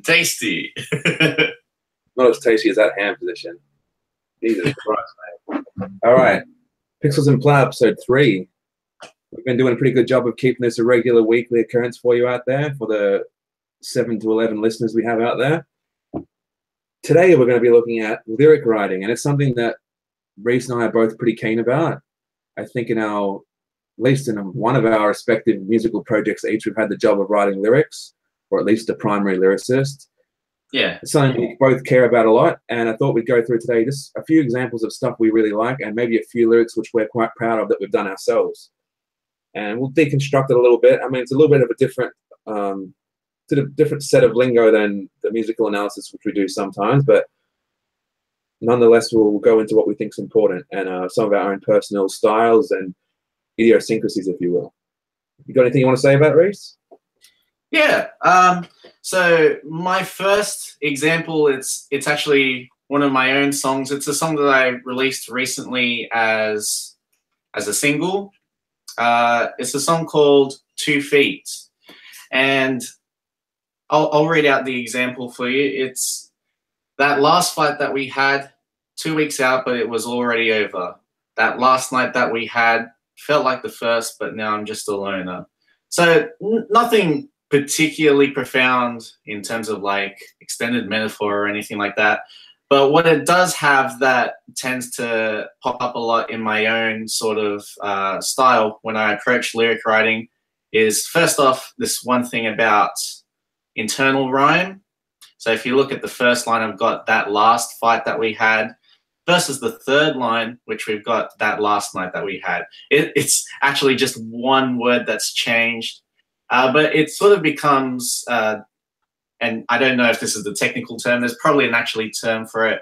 Tasty. Not as tasty as that hand position. Jesus Christ, mate. All right. Pixels and Plough, episode 3. We've been doing a pretty good job of keeping this a regular weekly occurrence for you out there, for the 7 to 11 listeners we have out there. Today, we're going to be looking at lyric writing, and it's something that Reece and I are both pretty keen about. I think at least in one of our respective musical projects, each we've had the job of writing lyrics, or at least a primary lyricist. Yeah. It's something we both care about a lot, and I thought we'd go through today just a few examples of stuff we really like, and maybe a few lyrics which we're quite proud of that we've done ourselves. And we'll deconstruct it a little bit. I mean, it's a little bit of a different set of lingo than the musical analysis which we do sometimes, but nonetheless, we'll go into what we think is important and some of our own personal styles and idiosyncrasies, if you will. You got anything you want to say about it, Reece? Yeah. So my first example, it's actually one of my own songs. It's a song that I released recently as a single. It's a song called 2 Feet, and I'll read out the example for you. It's that last fight that we had 2 weeks out, but it was already over. That last night that we had felt like the first, but now I'm just a loner. So nothing particularly profound in terms of like extended metaphor or anything like that. But what it does have that tends to pop up a lot in my own sort of style when I approach lyric writing is, first off, this one thing about internal rhyme. So if you look at the first line, I've got that last fight that we had versus the third line, which we've got that last night that we had. It's actually just one word that's changed. But it sort of becomes, and I don't know if this is the technical term, there's probably an actually term for it,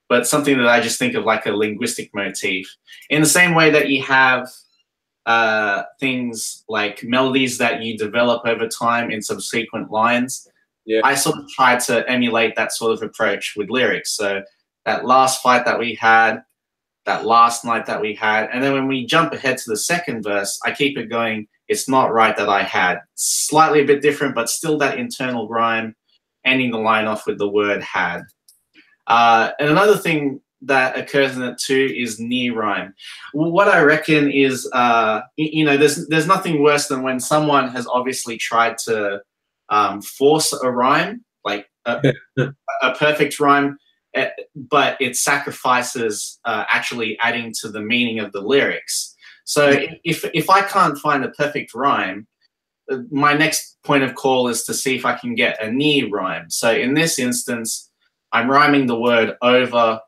but something that I just think of like a linguistic motif. In the same way that you have things like melodies that you develop over time in subsequent lines, yeah. I sort of try to emulate that sort of approach with lyrics. So that last fight that we had, that last night that we had, and then when we jump ahead to the second verse, I keep it going, it's not right that I had. Slightly a bit different, but still that internal rhyme, ending the line off with the word had. And another thing that occurs in it too is near rhyme. What I reckon is, there's nothing worse than when someone has obviously tried to force a rhyme, like a perfect rhyme, but it sacrifices actually adding to the meaning of the lyrics. So if I can't find a perfect rhyme, my next point of call is to see if I can get a near rhyme. So in this instance, I'm rhyming the word over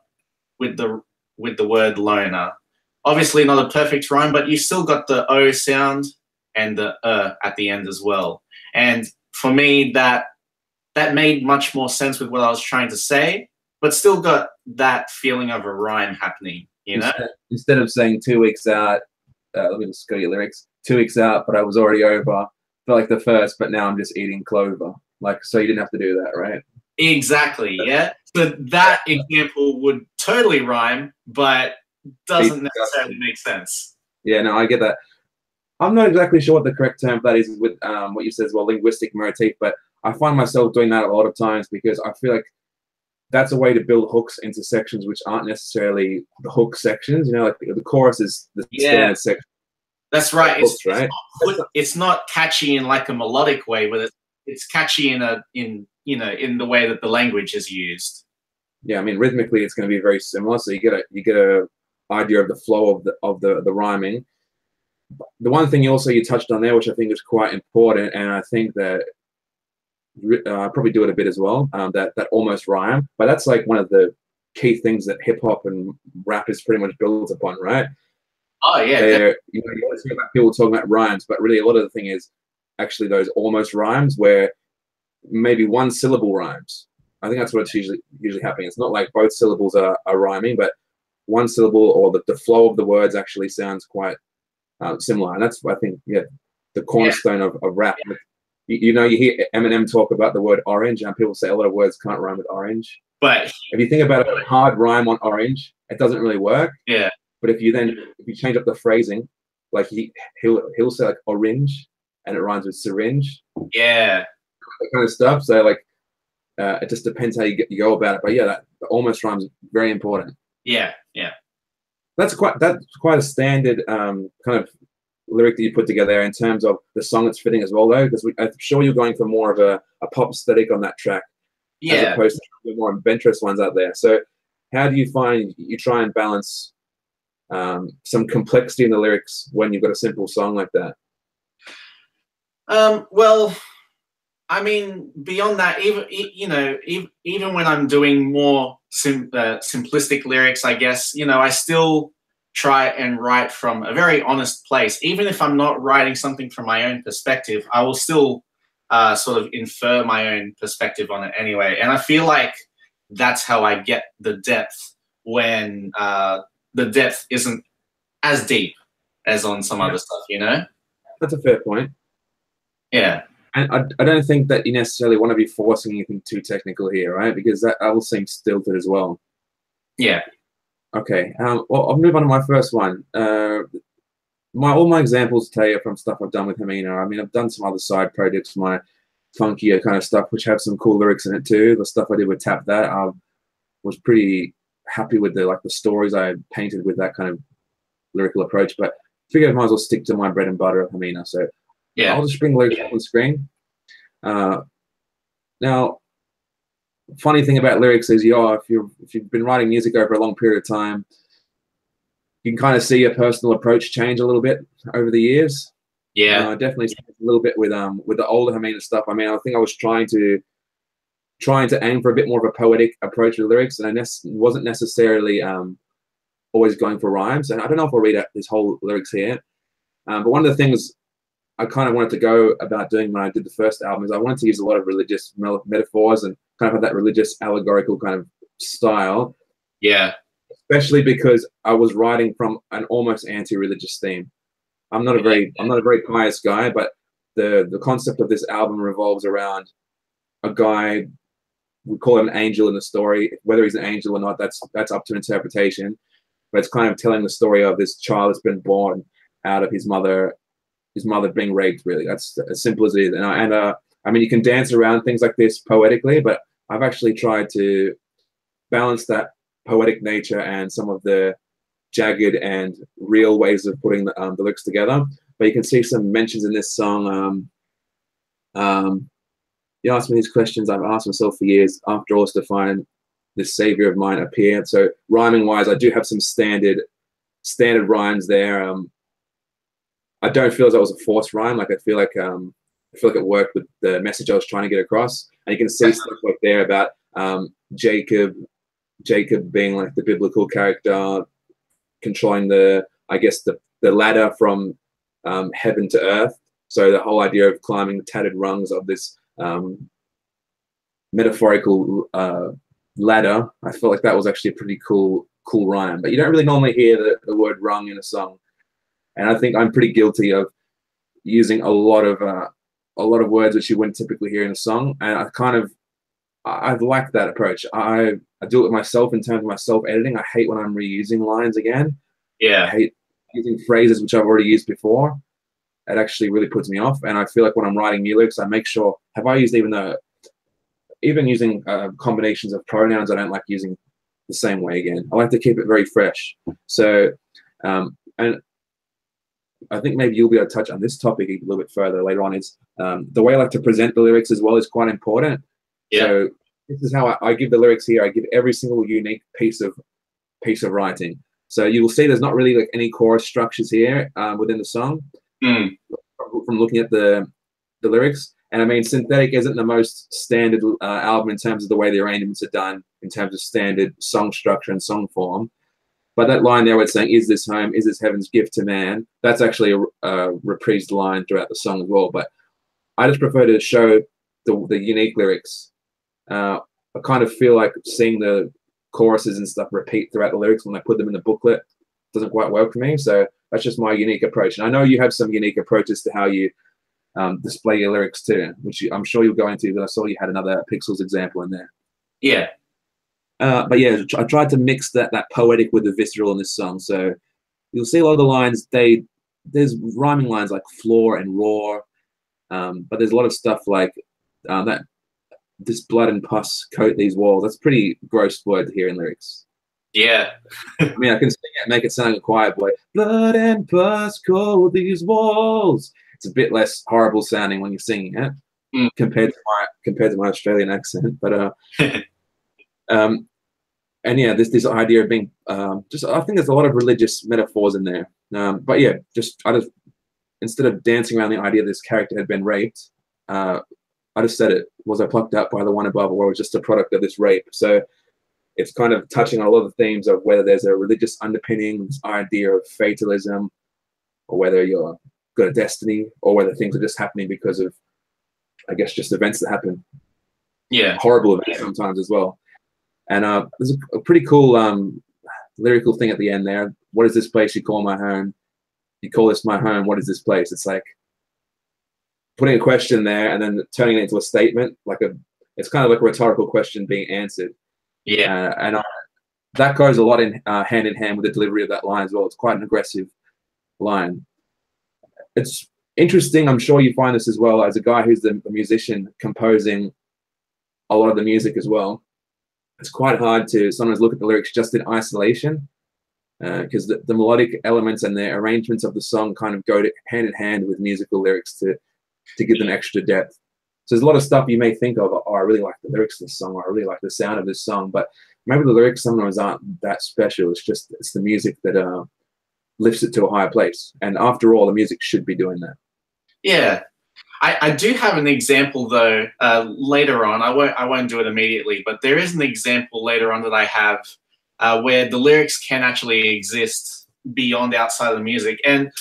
with the word loner. Obviously not a perfect rhyme, but you still got the O sound and the at the end as well. And for me, that made much more sense with what I was trying to say, but still got that feeling of a rhyme happening, you know? Instead of saying 2 weeks out, let me just go to your lyrics. 2 weeks out, but I was already over. Felt like the first, but now I'm just eating clover. Like, so you didn't have to do that, right? Exactly, yeah. So that example would totally rhyme, but doesn't necessarily make sense. Yeah, no, I get that. I'm not exactly sure what the correct term for that is with what you said as well, linguistic motif, but I find myself doing that a lot of times because I feel like that's a way to build hooks into sections which aren't necessarily the hook sections. You know, like the chorus is the standard section. That's right. Hooks, right? It's not catchy in like a melodic way, but it's catchy in the way that the language is used. Yeah, I mean, rhythmically, it's going to be very similar. So you get a idea of the flow of the rhyming. The one thing you touched on there, which I think is quite important, and I think that I probably do it a bit as well, that almost rhyme, but that's like one of the key things that hip hop and rap is pretty much built upon, right? Oh yeah. You always hear about people talking about rhymes, but really a lot of the thing is actually those almost rhymes where maybe one syllable rhymes. I think that's what's usually happening. It's not like both syllables are rhyming, but one syllable or the flow of the words actually sounds quite similar, and that's I think the cornerstone of rap. Yeah. You hear Eminem talk about the word orange, and people say a lot of words can't rhyme with orange. But if you think about a hard rhyme on orange, it doesn't really work. Yeah. But if you change up the phrasing, like he'll say like orange, and it rhymes with syringe. Yeah. That kind of stuff. So like, it just depends how you go about it. But yeah, that almost rhymes very important. Yeah, yeah. That's quite a standard kind of lyric that you put together in terms of the song it's fitting as well, though, because I'm sure you're going for more of a pop aesthetic on that track, as opposed to the more adventurous ones out there. So how do you find you try and balance some complexity in the lyrics when you've got a simple song like that? Well, I mean, beyond that, even when I'm doing more simplistic lyrics, I guess, I still try and write from a very honest place. Even if I'm not writing something from my own perspective, I will still sort of infer my own perspective on it anyway. And I feel like that's how I get the depth when the depth isn't as deep as on some other stuff, That's a fair point. Yeah. And I don't think that you necessarily want to be forcing anything too technical here, right? Because that will seem stilted as well. Yeah. Okay. Well, I'll move on to my first one. All my examples today are from stuff I've done with Hermina. I mean, I've done some other side projects, my funkier kind of stuff, which have some cool lyrics in it too. The stuff I did with Tap That, I was pretty happy with the stories I painted with that kind of lyrical approach. But I figured I might as well stick to my bread and butter of Hermina. So yeah, I'll just bring lyrics up on screen. Now, funny thing about lyrics is, if you've been writing music over a long period of time, you can kind of see your personal approach change a little bit over the years. Yeah, definitely a little bit with the older Hermina stuff. I mean, I think I was trying to aim for a bit more of a poetic approach with lyrics, and I wasn't necessarily always going for rhymes. And I don't know if I'll read out this whole lyrics here, but one of the things I kind of wanted to go about doing when I did the first album is I wanted to use a lot of religious metaphors and kind of have that religious allegorical kind of style. Yeah. Especially because I was writing from an almost anti-religious theme. I'm not a very pious guy, but the concept of this album revolves around a guy, we call him an angel in the story. Whether he's an angel or not, that's up to interpretation. But it's kind of telling the story of this child that's been born out of his mother being raped, really. That's as simple as it is. And I mean, you can dance around things like this poetically, but I've actually tried to balance that poetic nature and some of the jagged and real ways of putting the lyrics together. But you can see some mentions in this song. You asked me these questions I've asked myself for years. After all, to find this savior of mine appear. So rhyming wise, I do have some standard rhymes there. I don't feel as though it was a forced rhyme. Like I feel like it worked with the message I was trying to get across. And you can see stuff like there about Jacob being like the biblical character, controlling the ladder from heaven to earth. So the whole idea of climbing the tattered rungs of this metaphorical ladder, I feel like that was actually a pretty cool rhyme. But you don't really normally hear the word rung in a song. And I think I'm pretty guilty of using a lot of words which you wouldn't typically hear in a song. And I like that approach. I do it with myself in terms of my self-editing. I hate when I'm reusing lines again. Yeah. I hate using phrases which I've already used before. It actually really puts me off. And I feel like when I'm writing new lyrics, I make sure, have I used even using combinations of pronouns I don't like using the same way again. I like to keep it very fresh. So, and I think maybe you'll be able to touch on this topic a little bit further later on. Is the way I like to present the lyrics as well is quite important. Yeah. So this is how I give the lyrics here. I give every single unique piece of writing. So you will see there's not really like any chorus structures here within the song from looking at the lyrics. And I mean, Synthetic isn't the most standard album in terms of the way the arrangements are done, in terms of standard song structure and song form. But that line there where it's saying, is this home, is this heaven's gift to man? That's actually a reprised line throughout the song as well. But I just prefer to show the unique lyrics. I kind of feel like seeing the choruses and stuff repeat throughout the lyrics when I put them in the booklet doesn't quite work for me. So that's just my unique approach. And I know you have some unique approaches to how you display your lyrics too, which I'm sure you'll go into, but I saw you had another Pixels example in there. Yeah. But yeah, I tried to mix that poetic with the visceral in this song. So you'll see a lot of the lines, there's rhyming lines like floor and roar. But there's a lot of stuff like that. This blood and pus coat these walls. That's pretty gross word to hear in lyrics. Yeah. I mean, I can sing it, make it sound like a choir boy. Blood and pus coat these walls. It's a bit less horrible sounding when you're singing it compared to my Australian accent. But and yeah, this idea of being just, I think there's a lot of religious metaphors in there. But yeah, instead of dancing around the idea this character had been raped, I just said it. Was I plucked out by the one above, or was just a product of this rape? So it's kind of touching on a lot of the themes of whether there's a religious underpinning, this idea of fatalism, or whether you're got a destiny, or whether things are just happening because of, I guess, just events that happen. Yeah. Horrible events sometimes as well. And there's a pretty cool lyrical thing at the end there. What is this place you call my home? You call this my home. What is this place? It's like putting a question there and then turning it into a statement. It's kind of like a rhetorical question being answered. Yeah. And that goes a lot hand in hand with the delivery of that line as well. It's quite an aggressive line. It's interesting. I'm sure you find this as well as a guy who's the musician composing a lot of the music as well. It's quite hard to sometimes look at the lyrics just in isolation because the melodic elements and the arrangements of the song kind of go hand in hand with musical lyrics to give them extra depth. So there's a lot of stuff you may think of, oh, I really like the lyrics of this song, or I really like the sound of this song, but maybe the lyrics sometimes aren't that special. It's the music that lifts it to a higher place. And after all, the music should be doing that. Yeah. I do have an example though later on. I won't do it immediately, but there is an example later on that I have where the lyrics can actually exist beyond outside of the music, and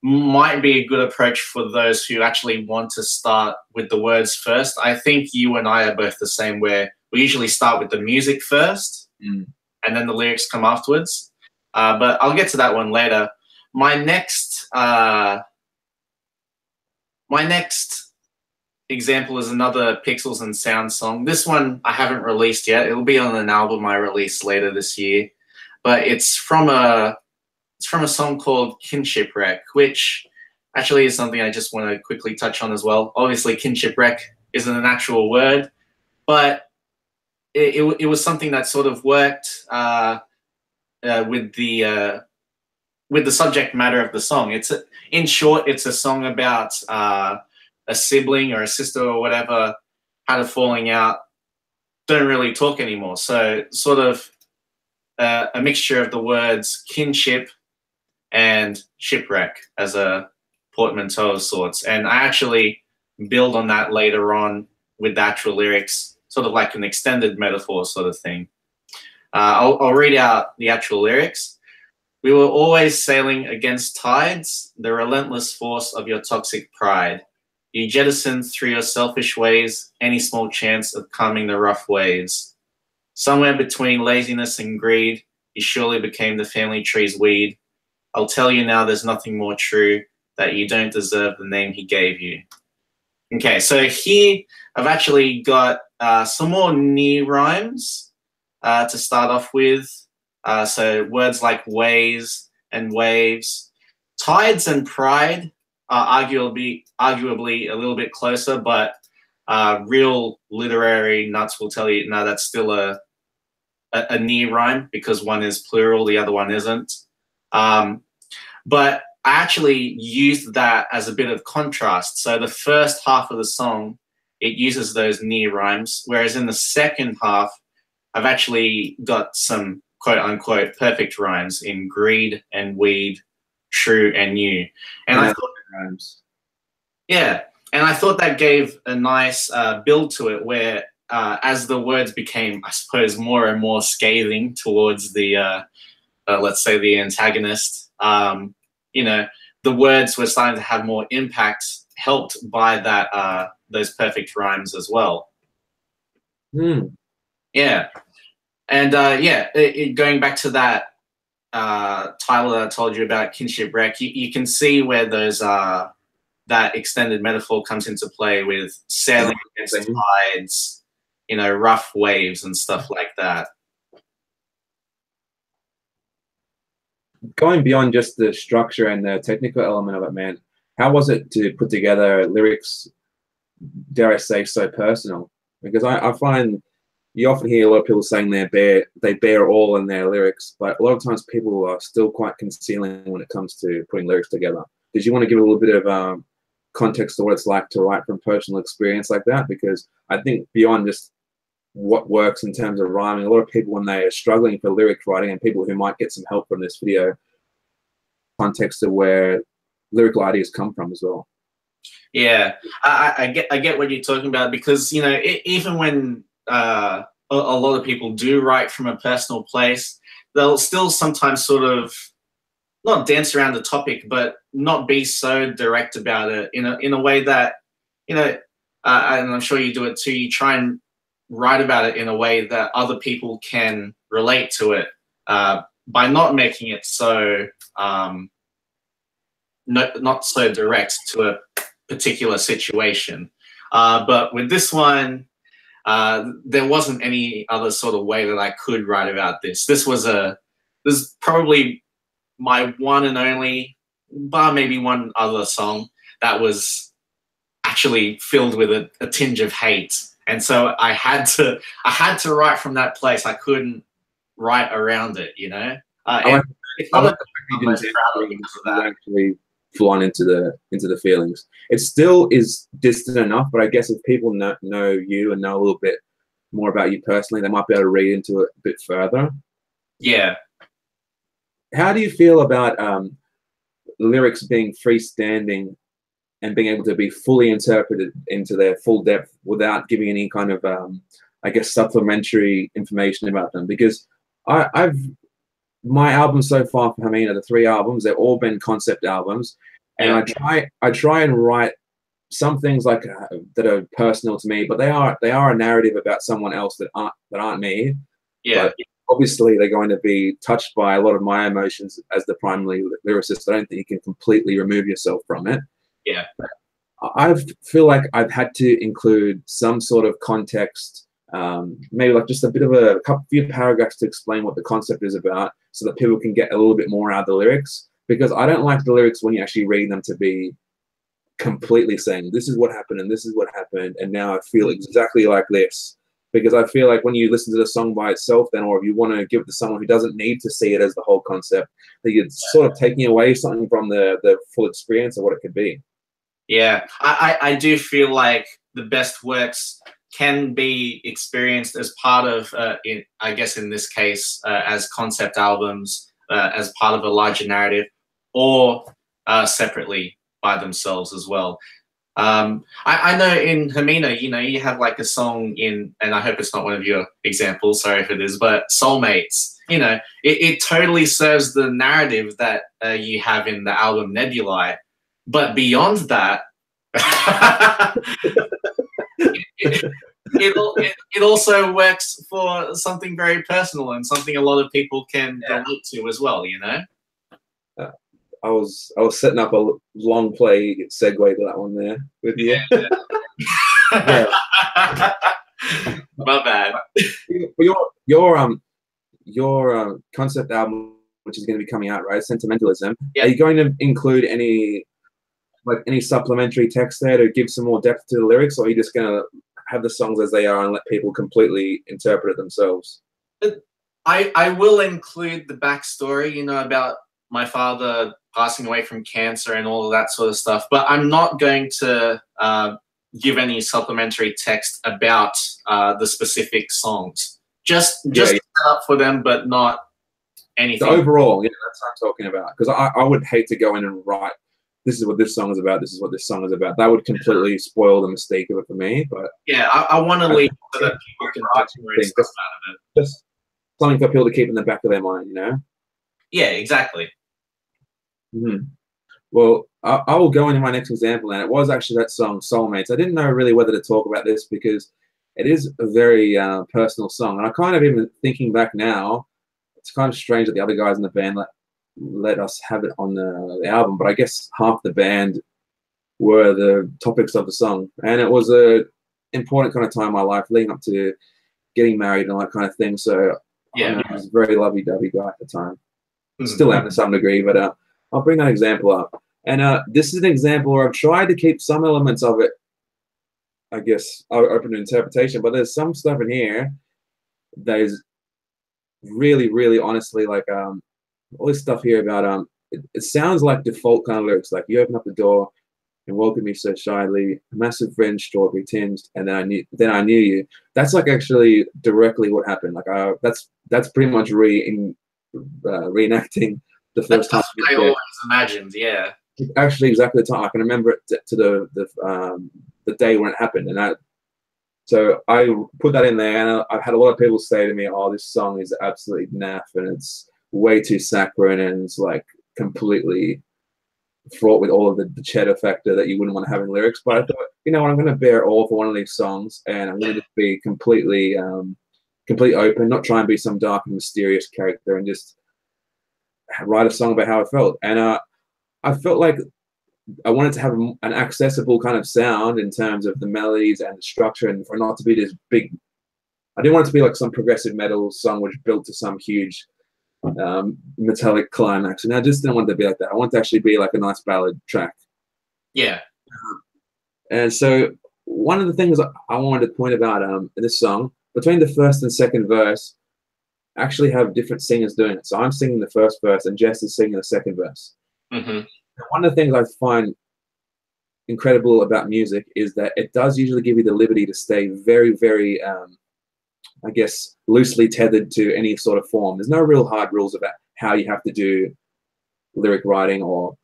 might be a good approach for those who actually want to start with the words first. I think you and I are both the same, where we usually start with the music first and then the lyrics come afterwards. But I'll get to that one later. My next example is another Pixels and Sound song. This one I haven't released yet. It'll be on an album I release later this year. But it's from a song called Kinship, which actually is something I just want to quickly touch on as well. Obviously, kinship isn't an actual word, but it was something that sort of worked with the subject matter of the song. In short, it's a song about a sibling or a sister or whatever had a falling out, don't really talk anymore. So sort of a mixture of the words kinship and shipwreck as a portmanteau of sorts. And I actually build on that later on with the actual lyrics, sort of like an extended metaphor sort of thing. I'll read out the actual lyrics. We were always sailing against tides, the relentless force of your toxic pride. You jettisoned through your selfish ways any small chance of calming the rough waves. Somewhere between laziness and greed, you surely became the family tree's weed. I'll tell you now there's nothing more true, that you don't deserve the name he gave you. Okay, so here I've actually got some more new rhymes to start off with. So words like ways and waves. Tides and pride are arguably a little bit closer, but real literary nuts will tell you, no, that's still a near rhyme because one is plural, the other one isn't. But I actually used that as a bit of contrast. So the first half of the song, it uses those near rhymes, whereas in the second half, I've actually got some quote unquote perfect rhymes in greed and weed, true and new. And I thought rhymes. Yeah, and I thought that gave a nice build to it, where as the words became, I suppose, more and more scathing towards the, let's say, the antagonist, you know, the words were starting to have more impact, helped by that those perfect rhymes as well. Yeah, and going back to that title that I told you about, Kinship Wreck, you can see where those that extended metaphor comes into play with sailing against tides, you know, rough waves and stuff like that. Going beyond just the structure and the technical element of it, man, how was it to put together lyrics dare I say, so personal. Because I find you often hear a lot of people saying they bear all in their lyrics, but a lot of times people are still quite concealing when it comes to putting lyrics together. Did you want to give a little bit of context to what it's like to write from personal experience like that? Because I think beyond just what works in terms of rhyming, a lot of people, when they are struggling for lyric writing, and people who might get some help from this video, context of where lyrical ideas come from as well. Yeah, I get what you're talking about, because, you know, even when a lot of people do write from a personal place, they'll still sometimes sort of not dance around the topic, but not be so direct about it in a way that, you know, and I'm sure you do it too. You try and write about it in a way that other people can relate to it, by not making it so not so direct to a particular situation. But with this one, there wasn't any other sort of way that I could write about this. This is probably my one and only, bar maybe one other song, that was actually filled with a tinge of hate. And so I had to write from that place. I couldn't write around it, you know. It's not actually full on into the feelings. It still is distant enough, but I guess if people know you and know a little bit more about you personally, they might be able to read into it a bit further. Yeah. How do you feel about lyrics being freestanding and being able to be fully interpreted into their full depth without giving any kind of, I guess, supplementary information about them? Because my albums so far for Hamina, the 3 albums, they've all been concept albums, and I try and write some things like that are personal to me, but they are a narrative about someone else that aren't me. Yeah. But obviously, they're going to be touched by a lot of my emotions as the primary lyricist. I don't think you can completely remove yourself from it. Yeah. I feel like I've had to include some sort of context, maybe like just a bit of a few paragraphs to explain what the concept is about, so that people can get a little bit more out of the lyrics. Because I don't like the lyrics when you actually read them to be completely saying, this is what happened and this is what happened, and now I feel exactly like this. Because I feel like when you listen to the song by itself, then, or if you want to give it to someone who doesn't need to see it as the whole concept, that you're sort of taking away something from the full experience of what it could be. Yeah, I do feel like the best works can be experienced as part of, I guess in this case, as concept albums, as part of a larger narrative, or separately by themselves as well. I know in Hamina, you know, you have like a song in, and I hope it's not one of your examples, sorry if it is, but Soulmates, you know, it totally serves the narrative that you have in the album Nebulae. But beyond that, it also works for something very personal and something a lot of people can relate to as well, you know? I was setting up a long play segue to that one there with you. Yeah. My bad. Your concept album, which is going to be coming out, right? Sentimentalism. Yeah. Are you going to include any supplementary text there to give some more depth to the lyrics, or are you just going to have the songs as they are and let people completely interpret it themselves? I will include the backstory, you know, about my father passing away from cancer and all of that sort of stuff, but I'm not going to give any supplementary text about the specific songs. Just set up for them, but not anything. So overall, yeah, that's what I'm talking about. Because I would hate to go in and write, this is what this song is about, this is what this song is about. That would completely spoil the mistake of it for me. But yeah, I want to leave so that people can take more stuff out of it. Just something for people to keep in the back of their mind, you know? Yeah, exactly. Mm-hmm. Well, I will go into my next example, and it was actually that song, Soulmates. I didn't know really whether to talk about this because it is a very personal song. And I kind of even thinking back now, it's kind of strange that the other guys in the band let us have it on the album, but I guess half the band were the topics of the song. And it was a important kind of time in my life leading up to getting married and all that kind of thing. So yeah, I was a very lovey-dovey guy at the time. Still am to some degree, but I'll bring that example up. And this is an example where I've tried to keep some elements of it I guess, open to interpretation. But there's some stuff in here that is really, really honestly like all this stuff here about it sounds like default kind of lyrics, like you open up the door and welcome me so shyly, massive fringe, strawberry tinged, and then I knew you. That's like actually directly what happened. Like that's pretty much reenacting the first time. That's what I always imagined. Yeah. Actually, exactly the time. I can remember it to the day when it happened, and so I put that in there, and I've had a lot of people say to me, "Oh, this song is absolutely naff, and it's way too saccharine, and it's like completely fraught with all of the cheddar factor that you wouldn't want to have in lyrics." But I thought, you know what, I'm going to bear all for one of these songs, and I'm going to just be completely open, not try and be some dark and mysterious character, and just write a song about how I felt. And I felt like I wanted to have an accessible kind of sound in terms of the melodies and the structure, and for it not to be this big. I didn't want it to be like some progressive metal song which built to some huge metallic climax, and I just didn't want it to be like that. I want it to actually be like a nice ballad track. Yeah. And so one of the things I wanted to point about this song, between the first and second verse, actually have different singers doing it. So I'm singing the first verse and Jess is singing the second verse. Mm-hmm. One of the things I find incredible about music is that it does usually give you the liberty to stay very, very, I guess, loosely tethered to any sort of form. There's no real hard rules about how you have to do lyric writing or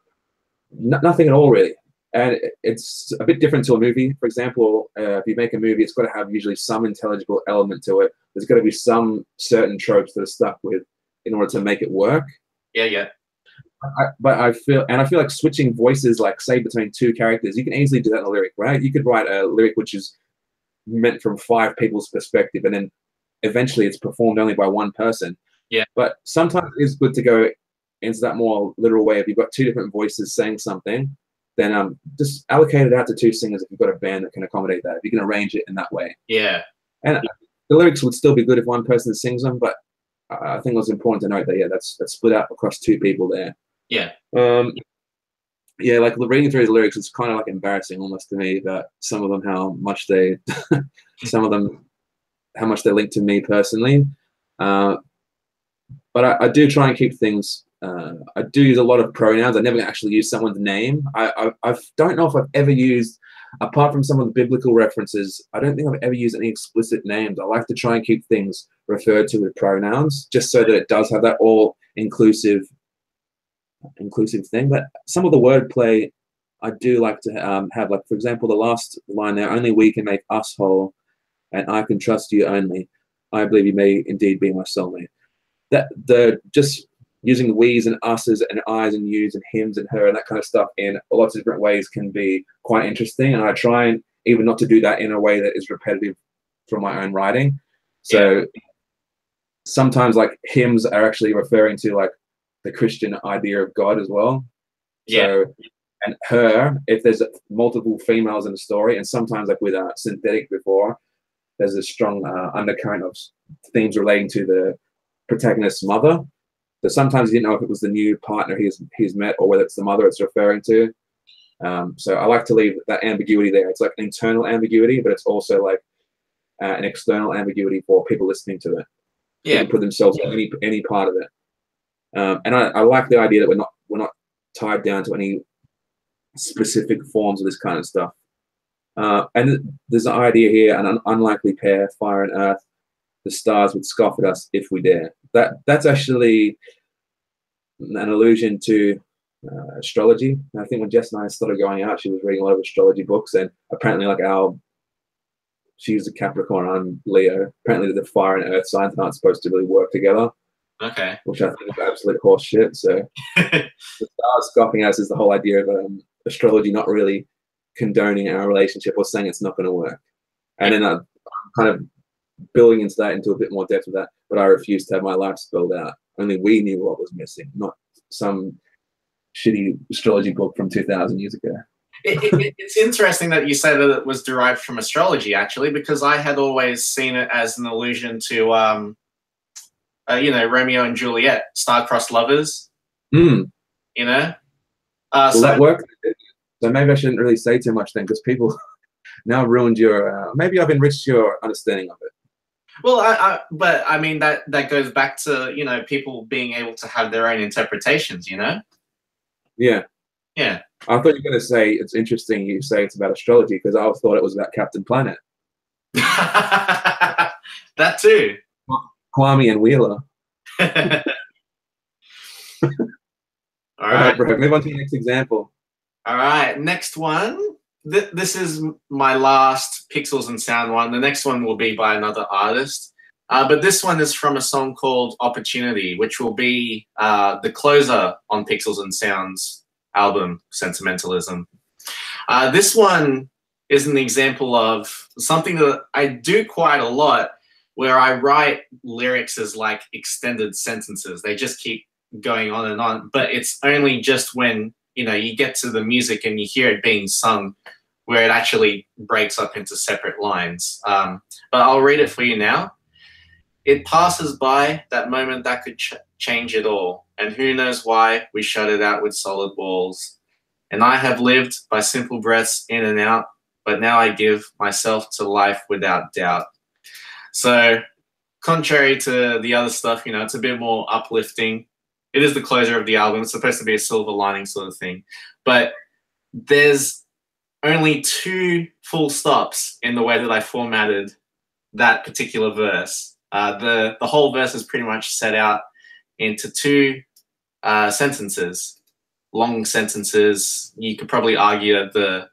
nothing at all, really. And it's a bit different to a movie. For example, if you make a movie, it's got to have usually some intelligible element to it. There's got to be some certain tropes that are stuck with in order to make it work. Yeah, yeah. But I feel like switching voices, like say between two characters, you can easily do that in a lyric, right? You could write a lyric which is meant from 5 people's perspective, and then eventually it's performed only by one person. Yeah. But sometimes it's good to go into that more literal way. If you've got 2 different voices saying something, then just allocate it out to 2 singers if you've got a band that can accommodate that. If you can arrange it in that way. Yeah. And the lyrics would still be good if one person sings them, but I think it was important to note that, yeah, that's split out across 2 people there. Yeah. Yeah, like reading through his lyrics, it's kind of like embarrassing almost to me about some of them, how much they link to me personally. But I do try and keep things. I do use a lot of pronouns. I never actually use someone's name. I don't know if I've ever used, apart from some of the biblical references, I don't think I've ever used any explicit names. I like to try and keep things referred to with pronouns, just so that it does have that all inclusive thing. But some of the wordplay I do like to have, like, for example, the last line there, only we can make us whole, and I can trust you only. I believe you may indeed be my soulmate. That the just using the we's and us's and I's and you's and hims and her and that kind of stuff in lots of different ways can be quite interesting. And I try and even not to do that in a way that is repetitive from my own writing. So sometimes like hymns are actually referring to like the Christian idea of God as well. Yeah. So, and her, if there's multiple females in the story, and sometimes like with synthetic before, there's a strong undercurrent of themes relating to the protagonist's mother. So sometimes you didn't know if it was the new partner he's met or whether it's the mother it's referring to. So I like to leave that ambiguity there. It's like an internal ambiguity, but it's also like an external ambiguity for people listening to it. Yeah. They can put themselves in any part of it. And I like the idea that we're not tied down to any specific forms of this kind of stuff. And there's an idea here, an unlikely pair, fire and earth. The stars would scoff at us if we dare. That's actually an allusion to astrology. And I think when Jess and I started going out, she was reading a lot of astrology books, and apparently like she's a Capricorn, I'm Leo. Apparently the fire and earth signs aren't supposed to really work together. Okay. Which I think is absolute horse shit. So the stars scoffing at us is the whole idea of astrology not really condoning our relationship or saying it's not going to work. And then I'm kind of building into a bit more depth of that, but I refused to have my life spelled out. Only we knew what was missing, not some shitty astrology book from 2,000 years ago. It's interesting that you say that it was derived from astrology, actually, because I had always seen it as an allusion to Romeo and Juliet, star-crossed lovers. Mm. Will that work? So maybe I shouldn't really say too much then, because people now ruined your. Maybe I've enriched your understanding of it. Well, but I mean that goes back to, you know, people being able to have their own interpretations. You know. Yeah. Yeah. I thought you were going to say it's interesting. You say it's about astrology because I thought it was about Captain Planet. That too. Kwame and Wheeler. All right, right, bro. Move on to your next example. All right, next one. This is my last Pixels and Sound one. The next one will be by another artist. But this one is from a song called Opportunity, which will be the closer on Pixels and Sound's album, Sentimentalism. This one is an example of something that I do quite a lot, where I write lyrics as like extended sentences. They just keep going on, but it's only just when, you know, you get to the music and you hear it being sung where it actually breaks up into separate lines. But I'll read it for you now. It passes by, that moment that could change it all, and who knows why we shut it out with solid walls. And I have lived by simple breaths in and out, but now I give myself to life without doubt. So contrary to the other stuff, you know, it's a bit more uplifting. It is the closer of the album. It's supposed to be a silver lining sort of thing. But there's only 2 full stops in the way that I formatted that particular verse. The whole verse is pretty much set out into 2 sentences, long sentences. You could probably argue that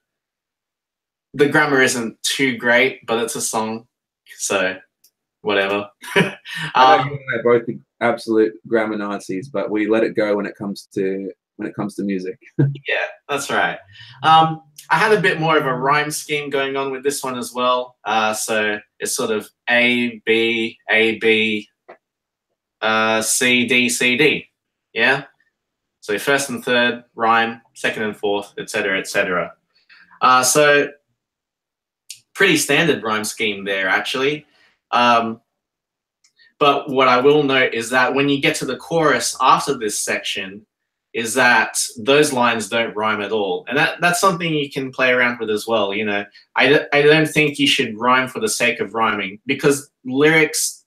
the grammar isn't too great, but it's a song, so whatever. I know you and I are both the absolute grammar Nazis, but we let it go when it comes to music. Yeah, that's right. I had a bit more of a rhyme scheme going on with this one as well. So it's sort of A, B, A, B, C, D, C, D. Yeah? So first and third rhyme, second and fourth, etc., etc. So pretty standard rhyme scheme there, actually. But what I will note is that when you get to the chorus after this section, is that those lines don't rhyme at all. And that's something you can play around with as well. You know, I don't think you should rhyme for the sake of rhyming, because lyrics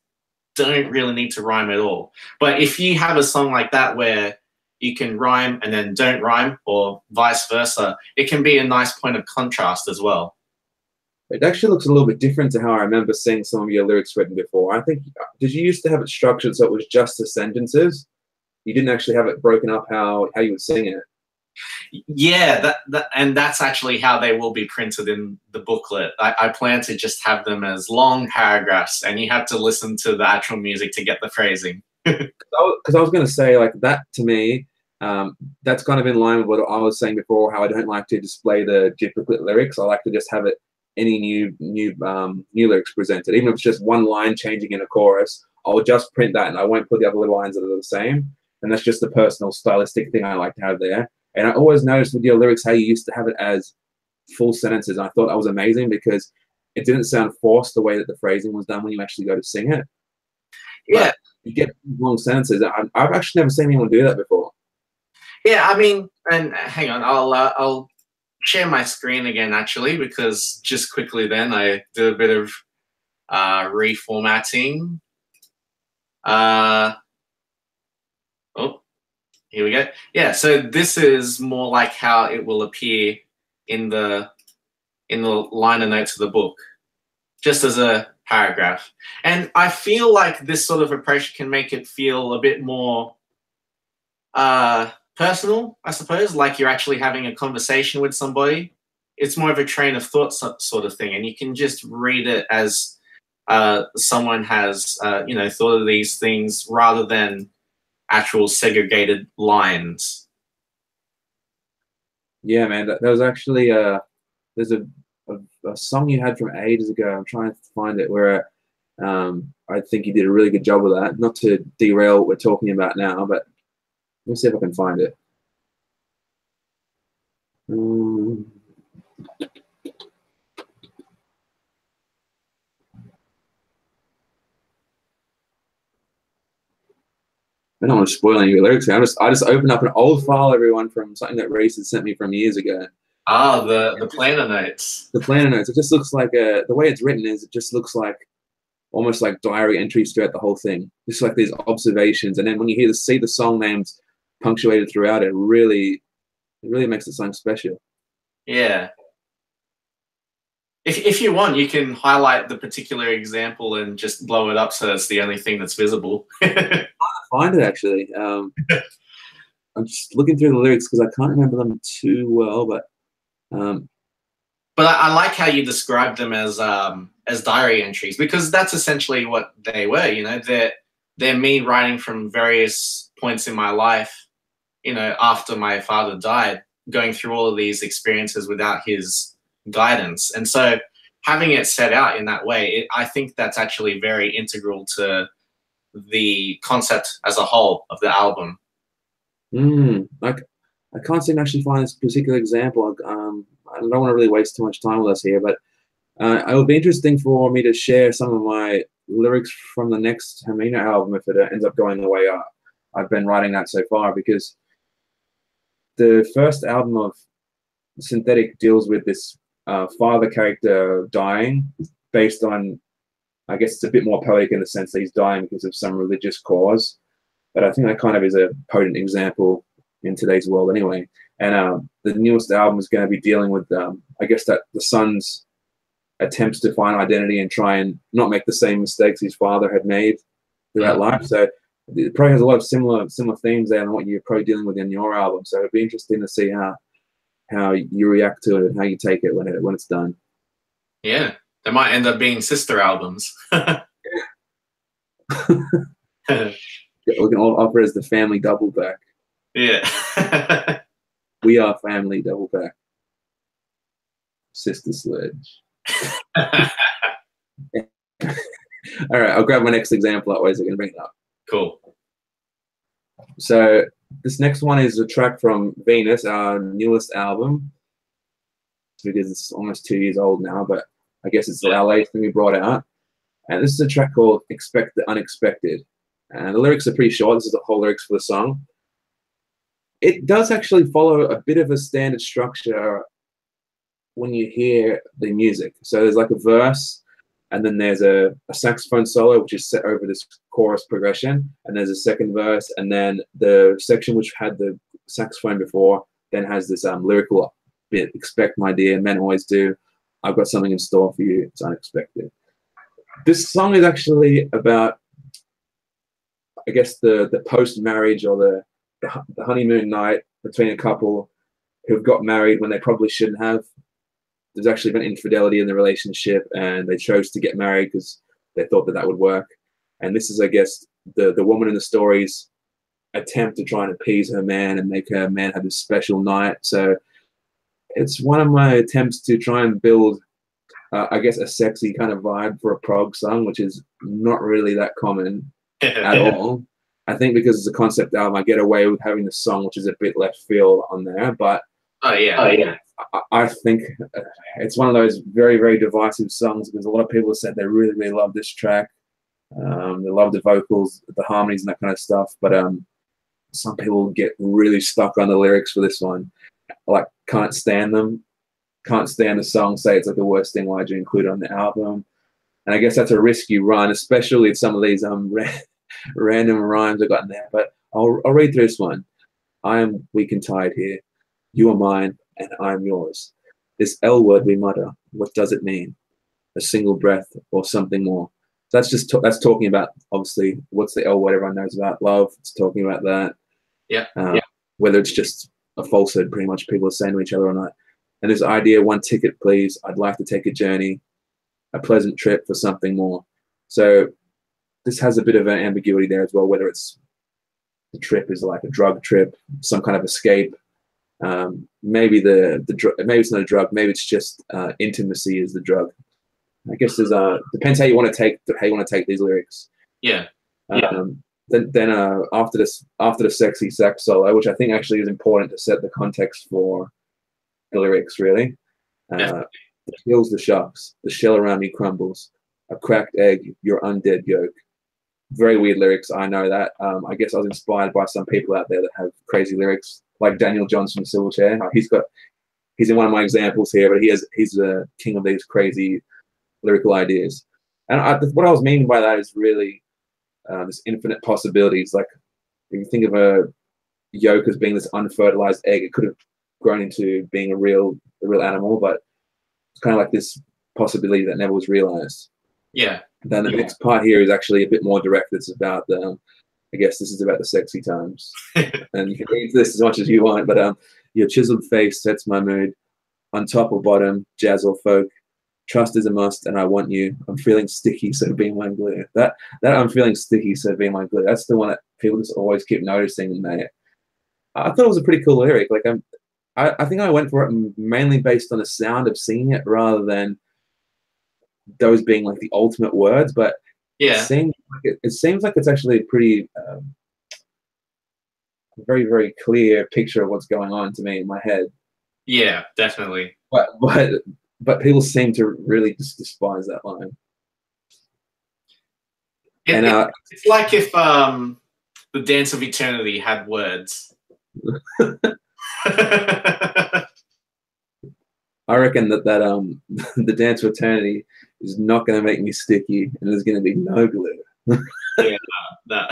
don't really need to rhyme at all. But if you have a song like that where you can rhyme and then don't rhyme, or vice versa, it can be a nice point of contrast as well. It actually looks a little bit different to how I remember seeing some of your lyrics written before. I think, did you used to have it structured so it was just the sentences? You didn't actually have it broken up how you would sing it. Yeah, and that's actually how they will be printed in the booklet. I plan to just have them as long paragraphs, and you have to listen to the actual music to get the phrasing. Because I was going to say, like, that to me, that's kind of in line with what I was saying before, how I don't like to display the duplicate lyrics. I like to just have it, any new lyrics presented, even if it's just one line changing in a chorus, I'll just print that and I won't put the other little lines that are the same. And that's just the personal stylistic thing I like to have there. And I always noticed with your lyrics how you used to have it as full sentences. I thought that was amazing because it didn't sound forced the way that the phrasing was done when you actually go to sing it. Yeah. But you get long sentences. I've actually never seen anyone do that before. Yeah, I mean, and hang on, I'll share my screen again, actually, because just quickly then I did a bit of reformatting. Oh, here we go. Yeah, so this is more like how it will appear in the liner notes of the book, just as a paragraph. And I feel like this sort of approach can make it feel a bit more personal, I suppose, like you're actually having a conversation with somebody. It's more of a train of thought sort of thing, and you can just read it as someone has, you know, thought of these things rather than actual segregated lines. Yeah, man, that was actually there's a song you had from ages ago. I'm trying to find it where I think you did a really good job with that. Not to derail what we're talking about now, but let me see if I can find it. I don't want to spoil any of your lyrics. I just opened up an old file, everyone, from something that Reece had sent me from years ago. Ah, the planner notes. The planner notes. It just looks like the way it's written is it just looks like almost like diary entries throughout the whole thing. Just like these observations, and then when you see the song names punctuated throughout, it really makes the song special. Yeah. If you want, you can highlight the particular example and just blow it up so it's the only thing that's visible. I find it actually. I'm just looking through the lyrics because I can't remember them too well, but I like how you described them as diary entries, because that's essentially what they were. You know, they're me writing from various points in my life. You know, after my father died, going through all of these experiences without his guidance, and so having it set out in that way, I think that's actually very integral to the concept as a whole of the album. Like I can't seem to actually find this particular example. I don't want to really waste too much time with us here, but it would be interesting for me to share some of my lyrics from the next Hermina album if it ends up going the way I've been writing that so far, because the first album of Synthetic deals with this father character dying based on, I guess it's a bit more poetic in the sense that he's dying because of some religious cause. But I think that kind of is a potent example in today's world anyway. And the newest album is going to be dealing with, I guess, that the son's attempts to find identity and try and not make the same mistakes his father had made throughout life. So it probably has a lot of similar themes there than what you're probably dealing with in your album. So it'd be interesting to see how you react to it and how you take it when it's done. Yeah, they might end up being sister albums. We can all offer as the family double back. Yeah. We are family double back. Sister Sledge. All right, I'll grab my next example. Otherwise, I can bring it up. Cool. So this next one is a track from Venus, our newest album. Because it's almost 2 years old now, but I guess it's our latest thing we brought out. And this is a track called Expect the Unexpected. And the lyrics are pretty short. This is the whole lyrics for the song. It does actually follow a bit of a standard structure when you hear the music. So there's like a verse, and then there's a saxophone solo, which is set over this chorus progression. And there's a second verse, and then the section which had the saxophone before then has this lyrical bit. Expect, my dear, men always do. I've got something in store for you. It's unexpected. This song is actually about, I guess, the post-marriage or the honeymoon night between a couple who've got married when they probably shouldn't have. There's actually been infidelity in the relationship, and they chose to get married because they thought that would work. And this is, I guess, the woman in the story's attempt to try and appease her man and make her man have this special night. So it's one of my attempts to try and build, I guess, a sexy kind of vibe for a prog song, which is not really that common at all. I think because it's a concept album, I get away with having the song, which is a bit left field on there. But I think it's one of those very, very divisive songs because a lot of people have said they really, really love this track. They love the vocals, the harmonies, and that kind of stuff. But some people get really stuck on the lyrics for this one. Like, can't stand them, can't stand the song, say it's like the worst thing, why'd you include it on the album? And I guess that's a risk you run, especially with some of these random rhymes I got in there. But I'll read through this one. I am weak and tired here. You are mine and I am yours. This L word we mutter, what does it mean? A single breath or something more? That's just that's talking about, obviously, what's the L word everyone knows about? Love. It's talking about that. Whether it's just a falsehood, pretty much people are saying to each other or not. And this idea, one ticket, please. I'd like to take a journey, a pleasant trip for something more. So this has a bit of an ambiguity there as well, whether it's the trip is like a drug trip, some kind of escape. Maybe maybe it's not a drug. Maybe it's just intimacy is the drug. I guess there's depends how you want to take these lyrics. Then after the sexy sax solo, which I think actually is important to set the context for the lyrics, really. The hills, the shocks, the shell around me crumbles. A cracked egg, your undead yolk. Very weird lyrics, I know that. I guess I was inspired by some people out there that have crazy lyrics, like Daniel Johns from Silverchair. he's in one of my examples here, but he's the king of these crazy lyrical ideas. And what I was meaning by that is really this infinite possibilities. Like if you think of a yolk as being this unfertilized egg, it could have grown into being a real animal, but it's kind of like this possibility that never was realized. Yeah. Then the next part here is actually a bit more direct. It's about the, I guess this is about the sexy times. And you can read this as much as you want, but your chiseled face sets my mood. On top or bottom, jazz or folk, trust is a must, and I want you. I'm feeling sticky, so be my glue. That I'm feeling sticky, so be my glue. That's the one that people just always keep noticing. And I thought it was a pretty cool lyric. Like I think I went for it mainly based on the sound of singing it rather than those being like the ultimate words. But yeah, it seems like it's actually a pretty very, very clear picture of what's going on to me in my head. Yeah, definitely. But people seem to really just despise that line. It's like if the Dance of Eternity had words. I reckon that the Dance of Eternity is not going to make me sticky, and there's going to be no glue. Yeah, no.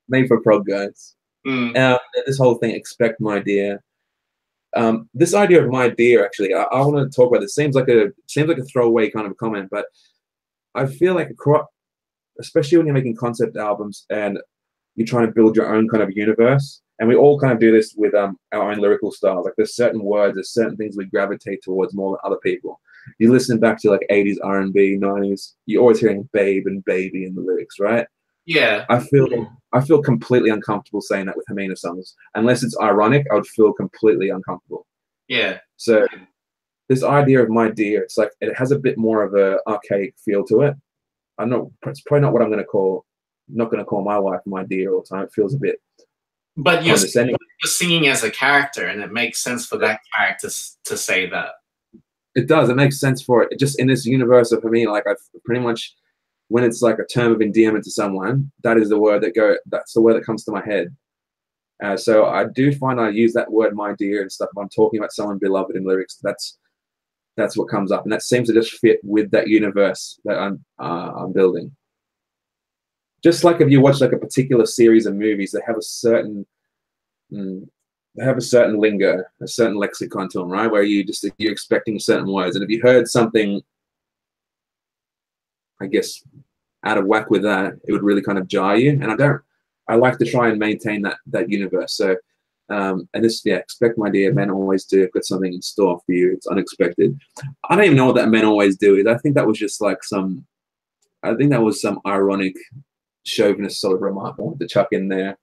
Made for prog guys. This whole thing, expect my dear. This idea of my dear, actually, I want to talk about this. Seems like a throwaway kind of comment, but I feel like especially when you're making concept albums and you're trying to build your own kind of universe, and we all kind of do this with our own lyrical styles. Like there's certain words, there's certain things we gravitate towards more than other people. You listen back to like 80s R&B, 90s, you're always hearing babe and baby in the lyrics, right? Yeah. I feel completely uncomfortable saying that with Hamina songs. Unless it's ironic, I would feel completely uncomfortable. Yeah. So this idea of my dear, it's like it has a bit more of a archaic feel to it. It's probably not what I'm not gonna call my wife my dear all the time. It feels a bit But you're singing as a character, and it makes sense for that character to say that. It does. It makes sense for it. Just in this universe of me, like I've pretty much, when it's like a term of endearment to someone, that's the word that comes to my head. So I do find I use that word, my dear, and stuff. If I'm talking about someone beloved in lyrics, that's what comes up, and that seems to just fit with that universe that I'm building. Just like if you watch like a particular series of movies, they have a certain lingo, a certain lexicon to them, right? Where you're expecting certain words, and if you heard something, I guess, out of whack with that, it would really kind of jar you. And I like to try and maintain that universe. So, and this, expect my dear, men always do. I've got something in store for you. It's unexpected. I don't even know what that men always do is. I think that was just like some ironic chauvinist sort of remark I wanted to chuck in there.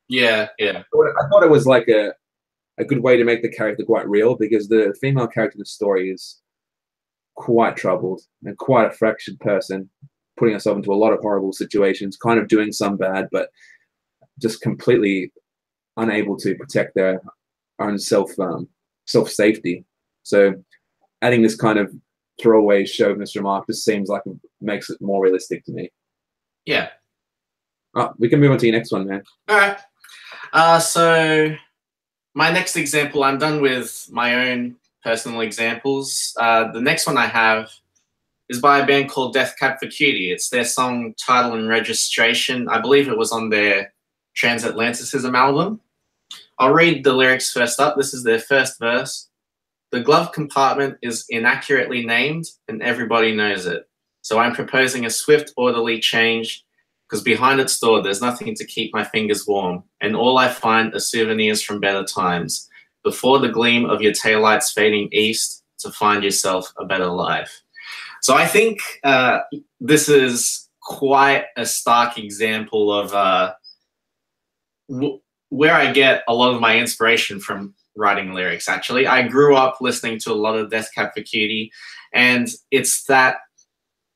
Yeah. I thought it was like a good way to make the character quite real, because the female character in the story is quite troubled and quite a fractured person, putting herself into a lot of horrible situations, kind of doing some bad, but just completely unable to protect their own self-safety. So adding this kind of throwaway chauvinist remark just seems like it makes it more realistic to me. Yeah. We can move on to your next one, man. All right. So my next example, I'm done with my own personal examples. The next one I have is by a band called Death Cab for Cutie. It's their song Title and Registration. I believe it was on their Transatlanticism album. I'll read the lyrics first up. This is their first verse. The glove compartment is inaccurately named and everybody knows it. So I'm proposing a swift, orderly change, because behind its door there's nothing to keep my fingers warm, and all I find are souvenirs from better times. Before the gleam of your taillights fading east, to find yourself a better life. So I think this is quite a stark example of where I get a lot of my inspiration from writing lyrics, actually. I grew up listening to a lot of Death Cab for Cutie, and it's that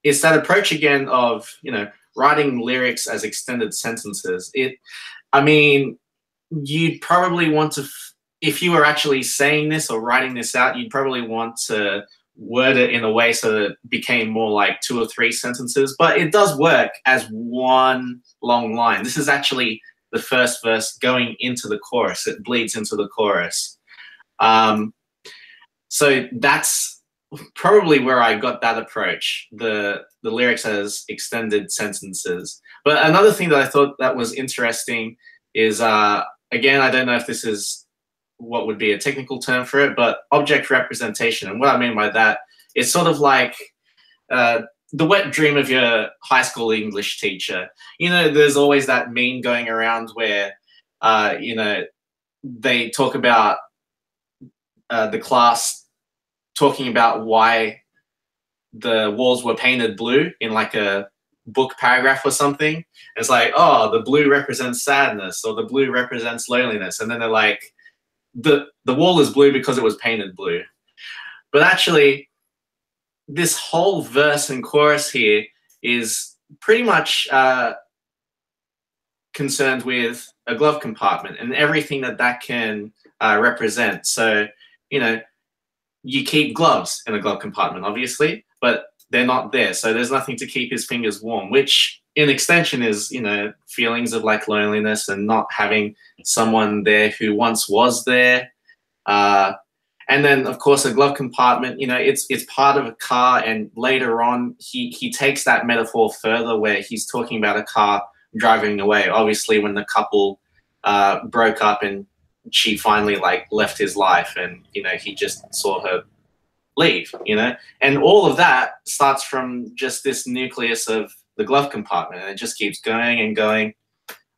approach again of, writing lyrics as extended sentences. I mean, you'd probably want to, if you were actually saying this or writing this out, you'd probably want to word it in a way so that it became more like 2 or 3 sentences, but it does work as one long line. This is actually the first verse going into the chorus. It bleeds into the chorus. So that's probably where I got that approach, the lyrics as extended sentences. But another thing that I thought that was interesting is, again, I don't know if this is what would be a technical term for it, but object representation. And what I mean by that, it's sort of like the wet dream of your high school English teacher. You know, there's always that meme going around where, you know, they talk about the class talking about why the walls were painted blue in like a book paragraph or something. And it's like, oh, the blue represents sadness, or the blue represents loneliness. And then they're like, the wall is blue because it was painted blue. But actually, this whole verse and chorus here is pretty much concerned with a glove compartment and everything that that can represent. So, you know, you keep gloves in a glove compartment, obviously, but they're not there. So there's nothing to keep his fingers warm, which in extension is, you know, feelings of like loneliness and not having someone there who once was there. And then, of course, a glove compartment, you know, it's part of a car. And later on, he takes that metaphor further where he's talking about a car driving away. Obviously, when the couple broke up and she finally like left his life, and, you know, he just saw her leave, you know, and all of that starts from just this nucleus of the glove compartment, and it just keeps going and going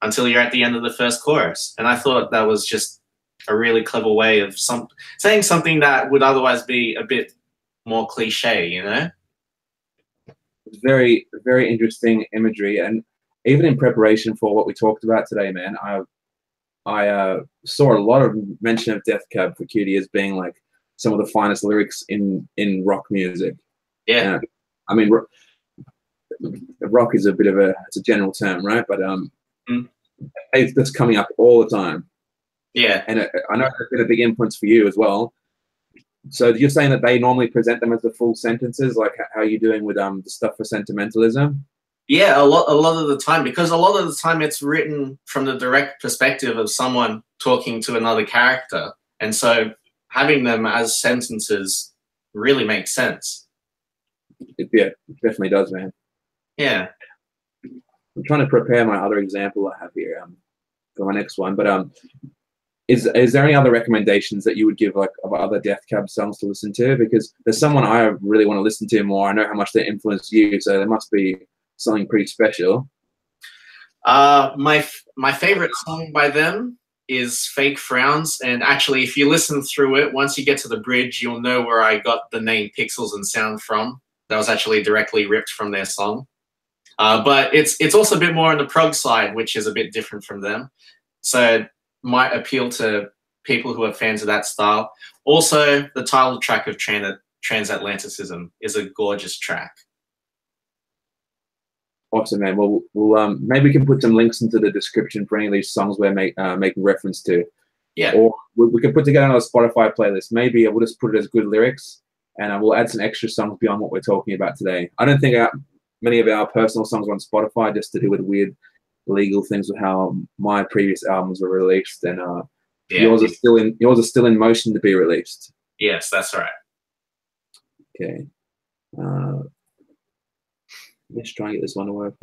until you're at the end of the first chorus. And I thought that was just a really clever way of saying something that would otherwise be a bit more cliche, you know? Very, very interesting imagery. And even in preparation for what we talked about today, man, I saw a lot of mention of Death Cab for Cutie as being like some of the finest lyrics in rock music. Yeah. I mean, rock is a bit of it's a general term, right? But that's coming up all the time. Yeah. And I know it's been a big influence for you as well. So you're saying that they normally present them as the full sentences, like how are you doing with the stuff for sentimentalism? Yeah, a lot of the time, because a lot of the time it's written from the direct perspective of someone talking to another character. And so having them as sentences really makes sense. Yeah, it definitely does, man. Yeah. I'm trying to prepare my other example I have here for my next one, but is there any other recommendations that you would give, like, of other Death Cab songs to listen to? Because there's someone I really want to listen to more. I know how much they influenced you, so there must be something pretty special. My favorite song by them is Fake Frowns, and actually, if you listen through it, once you get to the bridge, you'll know where I got the name Pixels and Sound from. That was actually directly ripped from their song. But it's also a bit more on the prog side, which is a bit different from them. So it might appeal to people who are fans of that style. Also, the title track of Transatlanticism is a gorgeous track. Awesome, man. Well, maybe we can put some links into the description for any of these songs we're making reference to. Yeah. Or we can put together another Spotify playlist. Maybe we'll just put it as good lyrics, and we'll add some extra songs beyond what we're talking about today. I don't think many of our personal songs are on Spotify, just to do with weird legal things with how my previous albums were released, and yours are still in motion to be released. Yes, that's right. Okay. Let's try and get this one to work.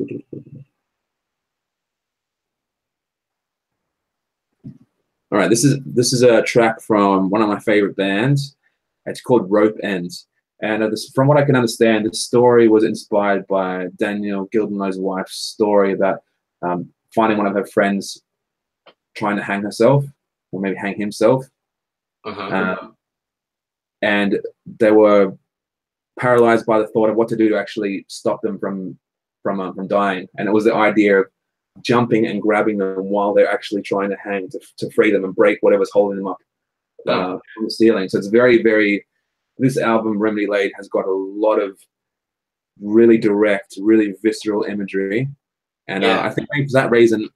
All right, this is a track from one of my favorite bands. It's called Rope Ends. And from what I can understand, the story was inspired by Danielle Gildenlow's wife's story about finding one of her friends trying to hang herself, or maybe hang himself. And they were paralyzed by the thought of what to do to actually stop them from dying. And it was the idea of jumping and grabbing them while they're actually trying to hang to free them and break whatever's holding them up from the ceiling. So it's very, very... This album, Remedy Laid, has got a lot of really direct, really visceral imagery. And I think for that reason,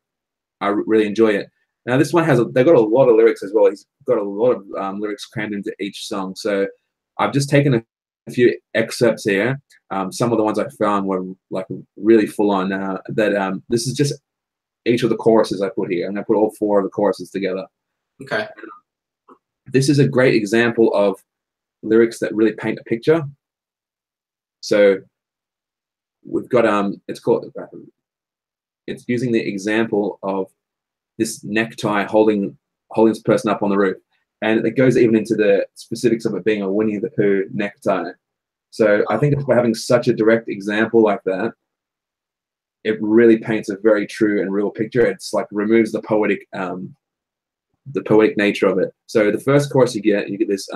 I really enjoy it. Now, this one they've got a lot of lyrics as well. He's got a lot of lyrics crammed into each song. So I've just taken a few excerpts here. Some of the ones I found were like really full on. This is just each of the choruses I put here. I'm going to put all 4 of the choruses together. Okay. this is a great example of lyrics that really paint a picture. So we've got it's using the example of this necktie holding this person up on the roof, and it goes even into the specifics of it being a Winnie the Pooh necktie. So I think it's by having such a direct example like that, it really paints a very true and real picture. It's like removes the poetic nature of it. So the first chorus you get this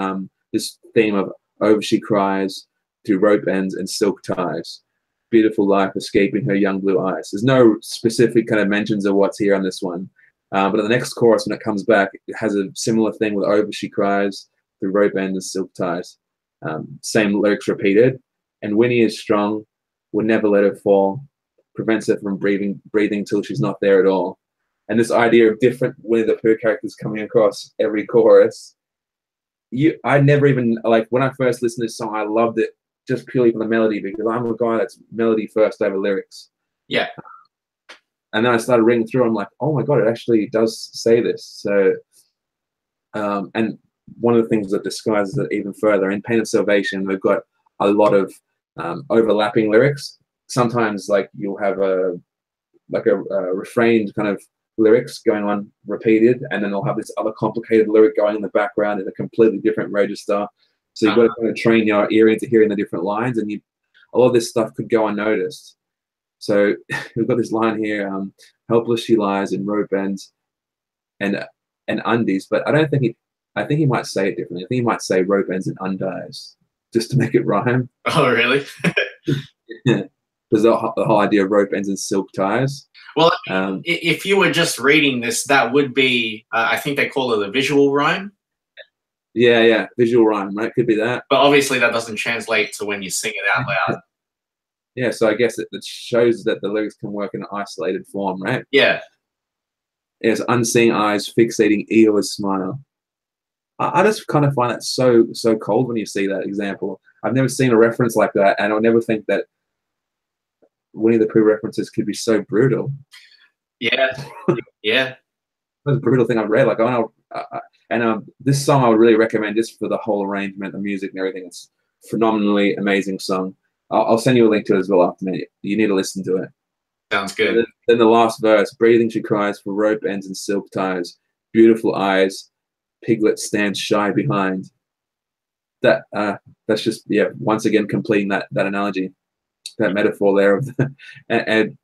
this theme of over she cries through rope ends and silk ties, beautiful life escaping her young blue eyes. There's no specific kind of mentions of what's here on this one, but in the next chorus when it comes back, it has a similar thing with over she cries through rope ends and silk ties. Same lyrics repeated. And Winnie is strong, would never let her fall, prevents her from breathing till she's not there at all. And this idea of different Winnie the Pooh characters coming across every chorus. I never even, like, when I first listened to this song, I loved it just purely for the melody, because I'm a guy that's melody first over lyrics. Yeah. And then I started reading through, I'm like, oh my God, it actually does say this. So, and one of the things that disguises it even further, in Pain of Salvation, we've got a lot of overlapping lyrics. Sometimes, like, you'll have a refrained kind of lyrics going on repeated, and then they'll have this other complicated lyric going in the background in a completely different register. So you've got to kind of train your ear into hearing the different lines, and a lot of this stuff could go unnoticed. So we've got this line here, helpless she lies in rope ends and undies, but I think he might say it differently. I think he might say rope ends and undies, just to make it rhyme. Oh, really? Yeah. Because the whole idea of rope ends and silk ties. Well, if you were just reading this, that would be, I think they call it a visual rhyme. Yeah, visual rhyme, right? Could be that. But obviously that doesn't translate to when you sing it out loud. Yeah, so I guess it shows that the lyrics can work in an isolated form, right? Yeah. It's unseeing eyes fixating Eeyore's smile. I just kind of find that so cold when you see that example. I've never seen a reference like that, and I'll never think that Winnie the Pooh references could be so brutal. Yeah, yeah. That's a brutal thing I've read. Like, I know, this song I would really recommend just for the whole arrangement, the music and everything. It's a phenomenally amazing song. I'll send you a link to it as well after me. You need to listen to it. Sounds good. Then the last verse, breathing she cries for rope ends and silk ties, beautiful eyes, piglet stands shy behind. That's just, yeah, once again completing that analogy, that metaphor there of and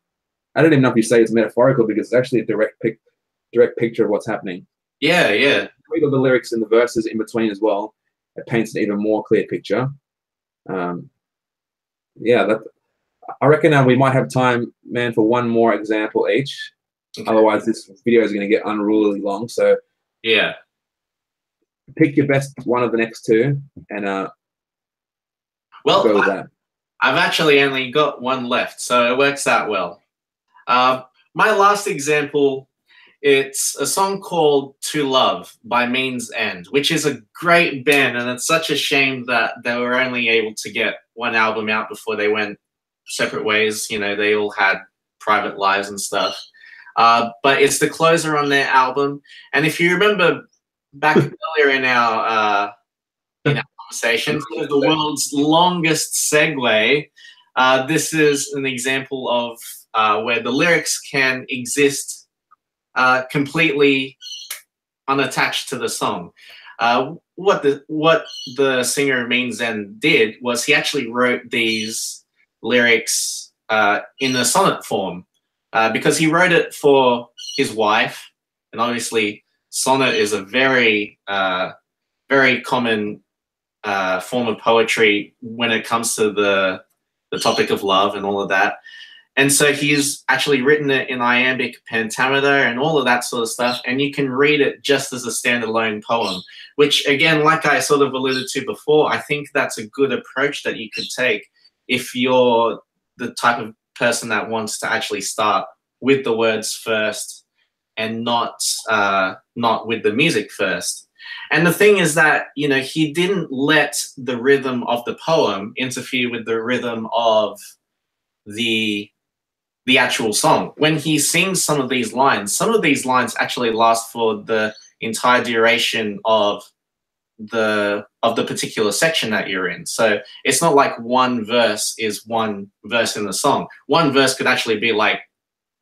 I don't even know if you say it's metaphorical, because it's actually a direct picture of what's happening. Yeah. Read all the lyrics in the verses in between as well. It paints an even more clear picture. Yeah, I reckon we might have time, man, for one more example each. Okay. Otherwise, this video is going to get unruly long. So yeah, pick your best one of the next two, and well, go with that. I've actually only got one left, so it works out well. My last example, it's a song called To Love by Means End, which is a great band, and it's such a shame that they were only able to get one album out before they went separate ways. You know, they all had private lives and stuff. But it's the closer on their album. And if you remember back earlier in our conversation, the world's longest segue, this is an example of where the lyrics can exist completely unattached to the song. What the singer Means End did was he actually wrote these lyrics in a sonnet form, because he wrote it for his wife, and obviously sonnet is a very very common form of poetry when it comes to the topic of love and all of that. And so he's actually written it in iambic pentameter and all of that sort of stuff, and you can read it just as a standalone poem, which, again, like I sort of alluded to before, I think that's a good approach that you could take if you're the type of person that wants to actually start with the words first and not with the music first. And the thing is that, you know, he didn't let the rhythm of the poem interfere with the rhythm of the actual song. When he sings some of these lines actually last for the entire duration of the particular section that you're in. So it's not like one verse is one verse in the song. One verse could actually be like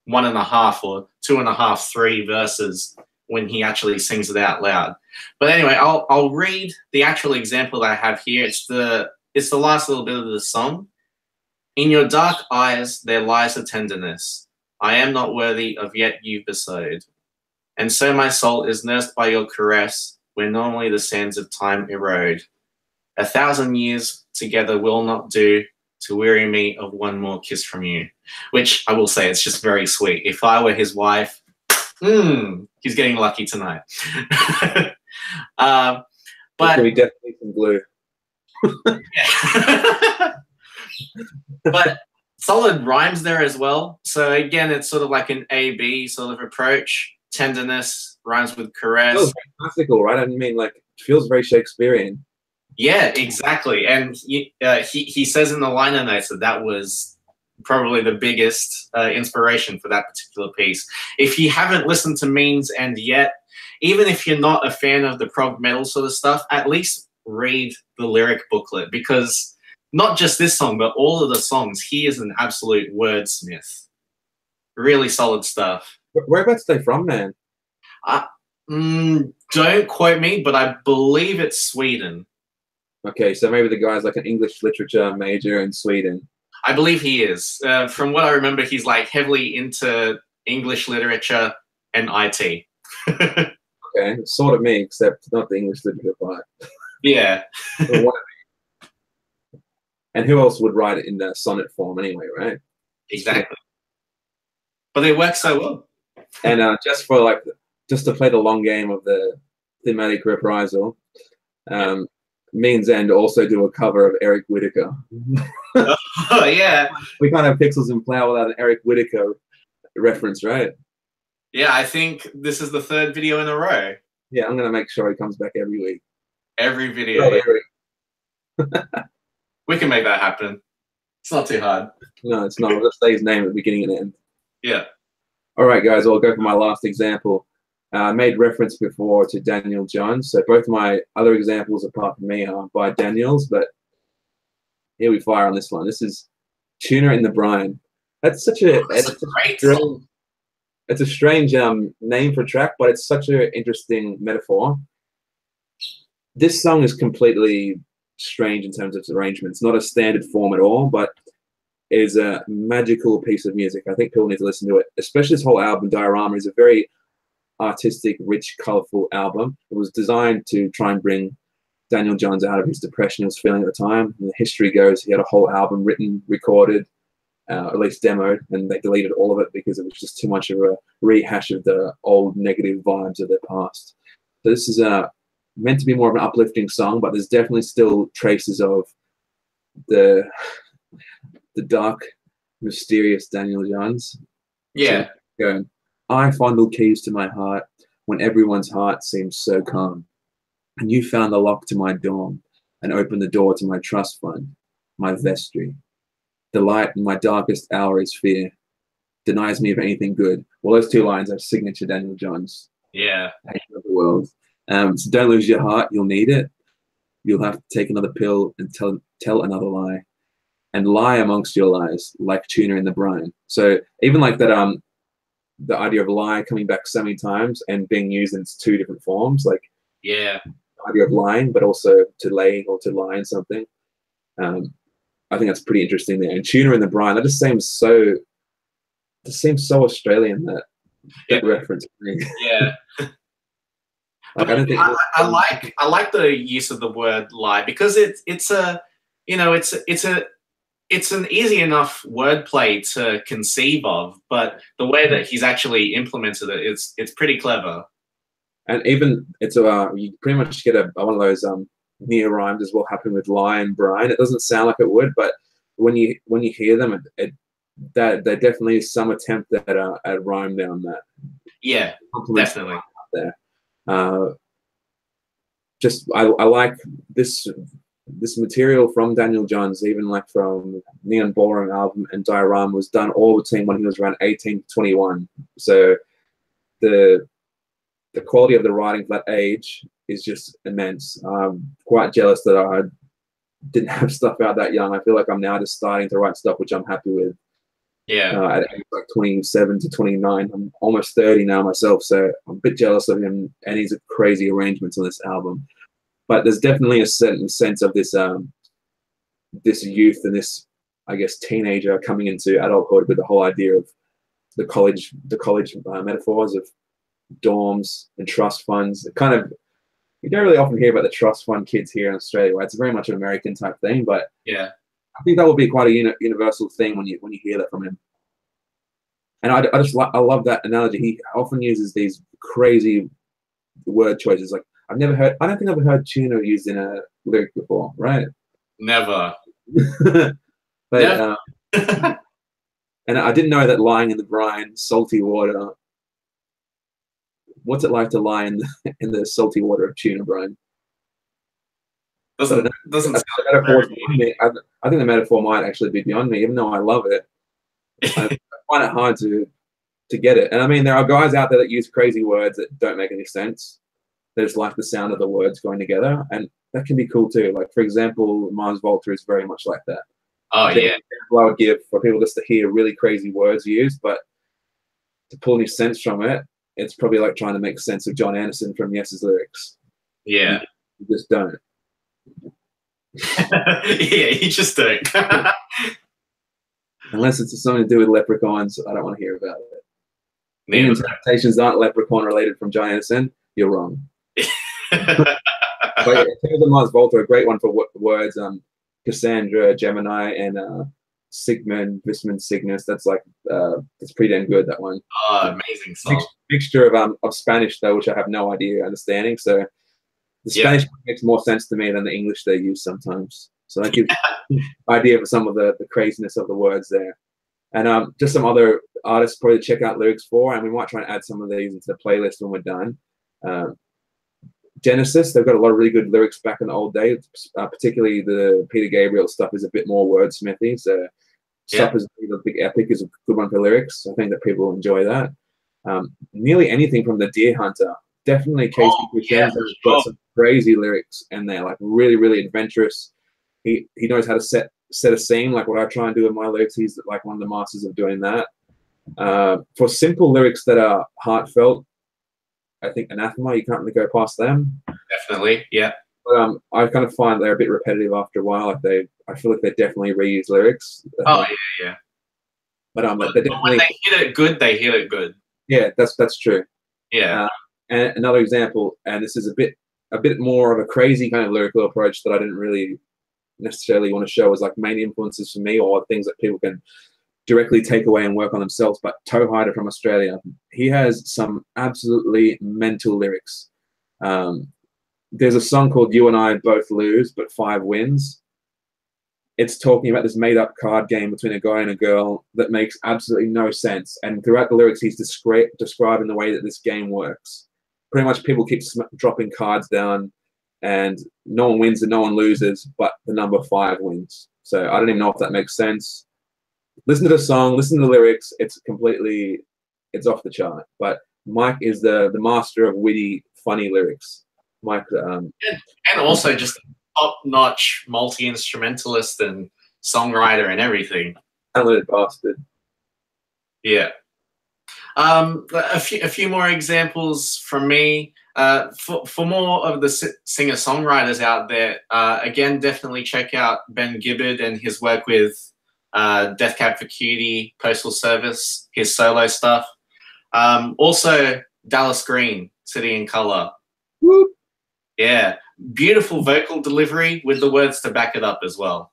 1.5 or 2.5, 3 verses when he actually sings it out loud. But anyway, I'll read the actual example that I have here. It's the last little bit of the song. In your dark eyes there lies a tenderness I am not worthy of, yet you bestowed. And so my soul is nursed by your caress, where normally the sands of time erode. 1,000 years together will not do to weary me of one more kiss from you. Which I will say, it's just very sweet. If I were his wife, he's getting lucky tonight. But we definitely some glue. But solid rhymes there as well. So again, it's sort of like an A-B sort of approach. Tenderness rhymes with caress. It feels very classical, right? I mean, like, it feels very Shakespearean. Yeah, exactly. And he says in the liner notes that was probably the biggest inspiration for that particular piece. If you haven't listened to Means End yet, even if you're not a fan of the prog metal sort of stuff, at least read the lyric booklet, because not just this song, but all of the songs, he is an absolute wordsmith. Really solid stuff. Whereabouts are they from, man? Don't quote me, but I believe it's Sweden. Okay, so maybe the guy's like an English literature major in Sweden. I believe he is. From what I remember, he's like heavily into English literature and IT. Okay, sort of me, except not the English literature part. Yeah. And who else would write it in the sonnet form anyway, right? Exactly. But they work so well. And just to play the long game of the thematic reprisal, Means End also do a cover of Eric Whitacre. Oh, yeah. We can't have Pixels in Plough without an Eric Whitacre reference, right? Yeah, I think this is the 3rd video in a row. Yeah, I'm going to make sure he comes back every week. Every video. Oh, we can make that happen. It's not too hard. No, it's not. I'll just say his name at the beginning and end. Yeah. All right, guys, I'll go for my last example. I made reference before to Daniel Johns, so both my other examples apart from me are by Daniels, but here we fire on this one. This is Tuna in the Brine. That's such a, it's a strange name for a track, but it's such an interesting metaphor. This song is completely strange in terms of its arrangement. It's not a standard form at all, but it is a magical piece of music. I think people need to listen to it, especially this whole album. Diorama is a very artistic, rich, colorful album. It was designed to try and bring Daniel Johns out of his depression he was feeling at the time. And the history goes, he had a whole album written, recorded, at least demoed, and they deleted all of it because it was just too much of a rehash of the old negative vibes of their past. So this is meant to be more of an uplifting song, but there's definitely still traces of the dark, mysterious Daniel Johns. Yeah. So, going, I fondle keys to my heart when everyone's heart seems so calm. And you found the lock to my dorm and opened the door to my trust fund, my vestry. The light in my darkest hour is fear, denies me of anything good. Well, those 2 lines are signature Daniel Johns. Yeah. Hate of the world. So don't lose your heart. You'll need it. You'll have to take another pill and tell another lie, and lie amongst your lies like tuna in the brine. So even like that, the idea of lie coming back so many times and being used in its 2 different forms, like yeah, the idea of lying, but also to lay or to lie in something. I think that's pretty interesting there. And tuna in the brine, that just seems so Australian, that reference. Yeah. Like, I don't think I like the use of the word lie, because it's an easy enough wordplay to conceive of, but the way that he's actually implemented it, it's pretty clever. And even it's you pretty much get one of those near rhymes as well happen with lie and brine. It doesn't sound like it would, but when you hear them, there definitely is some attempt at rhyme down that. Yeah, definitely. There. I like this material from Daniel Johns, even like from Neon Ballroom album and Diorama, was done all between when he was around 18 to 21. So the quality of the writing for that age is just immense. I'm quite jealous that I didn't have stuff out that young. I feel like I'm now just starting to write stuff which I'm happy with. Yeah. At age like 27 to 29. I'm almost 30 now myself, so I'm a bit jealous of him and his crazy arrangements on this album. But there's definitely a certain sense of this this youth and this, I guess, teenager coming into adulthood with the whole idea of the college metaphors of dorms and trust funds. It kind of, you don't really often hear about the trust fund kids here in Australia, right? It's very much an American type thing, but Yeah. I think that will be quite a universal thing when you hear that from him. And I love that analogy. He often uses these crazy word choices. Like I don't think I've ever heard tuna used in a lyric before, right? Never. But Never. and I didn't know that lying in the brine, salty water. What's it like to lie in the salty water of tuna brine? Doesn't sound I think the metaphor might actually be beyond me, even though I love it. I find it hard to get it. And I mean, there are guys out there that use crazy words that don't make any sense. They just like the sound of the words going together, and that can be cool too. Like for example, Mars Volta is very much like that. Oh yeah. I would give for people just to hear really crazy words used, but to pull any sense from it, it's probably like trying to make sense of John Anderson from Yes's lyrics. Yeah. You just don't. Yeah, you just don't. Unless it's something to do with leprechauns, I don't want to hear about it. Neither. Interpretations aren't leprechaun related from John Anderson. You're wrong. But yeah, the Mars Volta, a great one for words. Cassandra, Gemini, and Sigmund, Vismund, Cygnus. That's like that's pretty damn good. That one. Oh, amazing song. Mixture of Spanish though, which I have no idea understanding. So the Spanish makes more sense to me than the English they use sometimes. So that gives you an idea for some of the craziness of the words there. And just some other artists probably to check out lyrics for, and we might try and add some of these into the playlist when we're done. Genesis, they've got a lot of really good lyrics back in the old days, particularly the Peter Gabriel stuff is a bit more wordsmithy. So stuff is the big epic is a good one for lyrics. I think that people will enjoy that. Nearly anything from the Deer Hunter, definitely Casey Crescenzo has got some crazy lyrics in there, like really, really adventurous. He knows how to set a scene, like what I try and do in my lyrics. He's like one of the masters of doing that. For simple lyrics that are heartfelt, I think Anathema, you can't really go past them. Definitely, yeah. But I kind of find they're a bit repetitive after a while. Like I feel like they definitely reuse lyrics. Oh yeah. But they definitely, when they hit it good, they hit it good. Yeah, that's true. Yeah. And another example, and this is a bit more of a crazy kind of lyrical approach that I didn't really necessarily want to show as like main influences for me or things that people can directly take away and work on themselves. But Toe Hider from Australia, he has some absolutely mental lyrics. There's a song called You and I Both Lose But 5 Wins. It's talking about this made-up card game between a guy and a girl that makes absolutely no sense. And throughout the lyrics, he's describing the way that this game works. Pretty much people keep dropping cards down and no one wins and no one loses, but the number 5 wins. So I don't even know if that makes sense. Listen to the song, listen to the lyrics. It's it's off the chart. But Mike is the master of witty, funny lyrics. Mike, and also just top-notch multi-instrumentalist and songwriter and everything. Talented bastard. Yeah. A few more examples from me. For more of the singer-songwriters out there, again, definitely check out Ben Gibbard and his work with Death Cab for Cutie, Postal Service, his solo stuff. Also, Dallas Green, City in Color. Whoop. Yeah, beautiful vocal delivery with the words to back it up as well.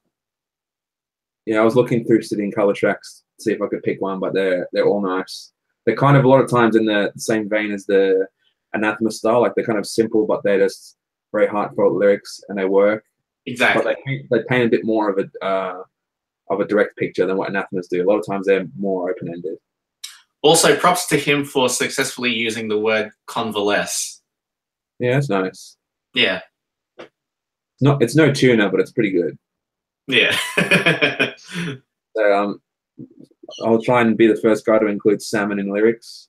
Yeah, I was looking through City in Color tracks to see if I could pick one, but they're all nice. They're kind of a lot of times in the same vein as the Anathema style, like they're kind of simple, but they're just very heartfelt lyrics and they work. Exactly. But they paint a bit more of a direct picture than what Anathemas do. A lot of times they're more open-ended. Also, props to him for successfully using the word convalesce. Yeah, that's nice. Yeah. It's no tuna, but it's pretty good. Yeah. So I'll try and be the first guy to include salmon in lyrics,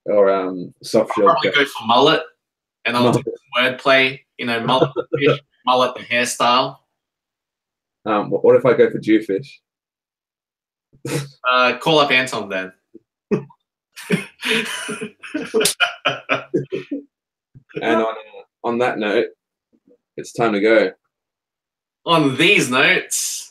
or soft shell. Probably go for mullet. and I'll do some wordplay. You know, mullet the fish, mullet the hairstyle. What if I go for Jewfish? Call up Anton then. And on that note, it's time to go. On these notes.